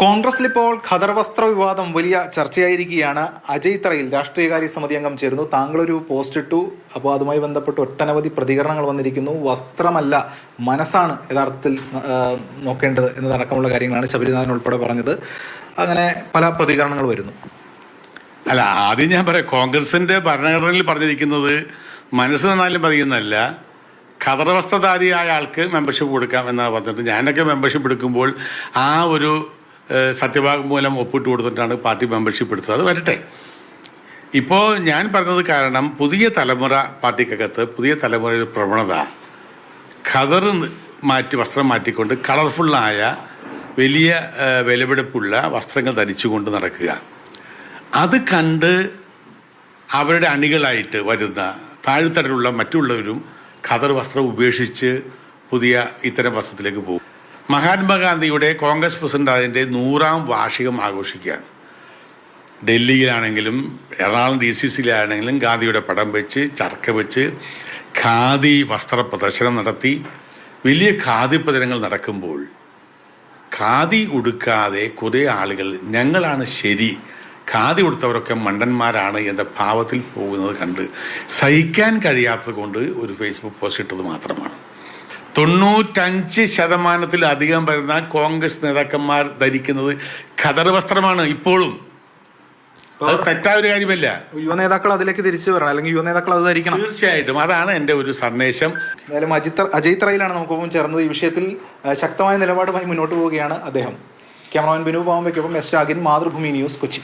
കോൺഗ്രസിലിപ്പോൾ ഖദർ വസ്ത്ര വിവാദം വലിയ ചർച്ചയായിരിക്കുകയാണ്. അജയ് തറയിൽ രാഷ്ട്രീയകാര്യ സമിതി അംഗം ചേരുന്നു. താങ്കളൊരു പോസ്റ്റ് ഇട്ടു, അപ്പോൾ അതുമായി ബന്ധപ്പെട്ട് ഒട്ടനവധി പ്രതികരണങ്ങൾ വന്നിരിക്കുന്നു. വസ്ത്രമല്ല മനസ്സാണ് യഥാർത്ഥത്തിൽ നോക്കേണ്ടത് എന്നതടക്കമുള്ള കാര്യങ്ങളാണ് ശബരിനാഥൻ ഉൾപ്പെടെ പറഞ്ഞത്. അങ്ങനെ പല പ്രതികരണങ്ങൾ വരുന്നു. അല്ല, ആദ്യം ഞാൻ പറയാം, കോൺഗ്രസിൻ്റെ ഭരണഘടനയിൽ പറഞ്ഞിരിക്കുന്നത് മനസ്സ് നന്നാലും പതിയുന്നതല്ല, ഖദർ വസ്ത്രധാരിയായ ആൾക്ക് മെമ്പർഷിപ്പ് കൊടുക്കാം എന്നാണ് പറഞ്ഞിട്ട്. ഞാനൊക്കെ മെമ്പർഷിപ്പ് എടുക്കുമ്പോൾ ആ ഒരു സത്യവാങ്മൂലം ഒപ്പിട്ട് കൊടുത്തിട്ടാണ് പാർട്ടി മെമ്പർഷിപ്പ് എടുത്തത്. അത് വരട്ടെ. ഇപ്പോൾ ഞാൻ പറഞ്ഞത് കാരണം പുതിയ തലമുറ പാർട്ടിക്കകത്ത് പുതിയ തലമുറയുടെ പ്രവണത ഖദർ വസ്ത്രം മാറ്റിക്കൊണ്ട് കളർഫുള്ളായ വലിയ വിലപിടിപ്പുള്ള വസ്ത്രങ്ങൾ ധരിച്ചുകൊണ്ട് നടക്കുക. അത് കണ്ട് അവരുടെ അണികളായിട്ട് വരുന്ന താഴ്ത്തട്ടിലുള്ള മറ്റുള്ളവരും ഖദർ വസ്ത്രം ഉപേക്ഷിച്ച് പുതിയ ഇത്തരം വസ്ത്രത്തിലേക്ക് പോകും. മഹാത്മാഗാന്ധിയുടെ കോൺഗ്രസ് പ്രസിഡന്റ് അതിൻ്റെ 100ാം വാർഷികം ആഘോഷിക്കുകയാണ്. ഡൽഹിയിലാണെങ്കിലും എറണാകുളം DCCയിലാണെങ്കിലും ഗാന്ധിയുടെ പടം വെച്ച് ചർക്ക വെച്ച് ഖാദി വസ്ത്ര പ്രദർശനം നടത്തി. വലിയ ഖാദി പ്രചരണങ്ങൾ നടക്കുമ്പോൾ ഖാദി ഉടുക്കാതെ കുറേ ആളുകൾ ഞങ്ങളാണ് ശരി, ഖാദി ഉടുത്തവരൊക്കെ മണ്ടന്മാരാണ് എന്ന ഭാവത്തിൽ പോകുന്നത് കണ്ട് സഹിക്കാൻ കഴിയാത്തത് കൊണ്ട് ഒരു ഫേസ്ബുക്ക് പോസ്റ്റ് ഇട്ടത് മാത്രമാണ്. 95% വരുന്ന കോൺഗ്രസ് നേതാക്കന്മാർ ധരിക്കുന്നത് ഖദർ വസ്ത്രമാണ് ഇപ്പോഴും. അത് തെറ്റായ ഒരു കാര്യമല്ല. യുവ നേതാക്കൾ അതിലേക്ക് തിരിച്ചു വരണം, അല്ലെങ്കിൽ യുവ നേതാക്കൾ അത് ധരിക്കണം. തീർച്ചയായിട്ടും അതാണ് എൻ്റെ ഒരു സന്ദേശം. എന്തായാലും അജയ് തറയിലാണ് നമുക്കൊപ്പം ചേർന്നത്. ഈ വിഷയത്തിൽ ശക്തമായ നിലപാടുമായി മുന്നോട്ട് പോവുകയാണ് അദ്ദേഹം. ക്യാമറമാൻ ബിനു പാവമ്പയ്ക്കൊപ്പം എസ് രാഗിൻ, മാതൃഭൂമി ന്യൂസ്, കൊച്ചി.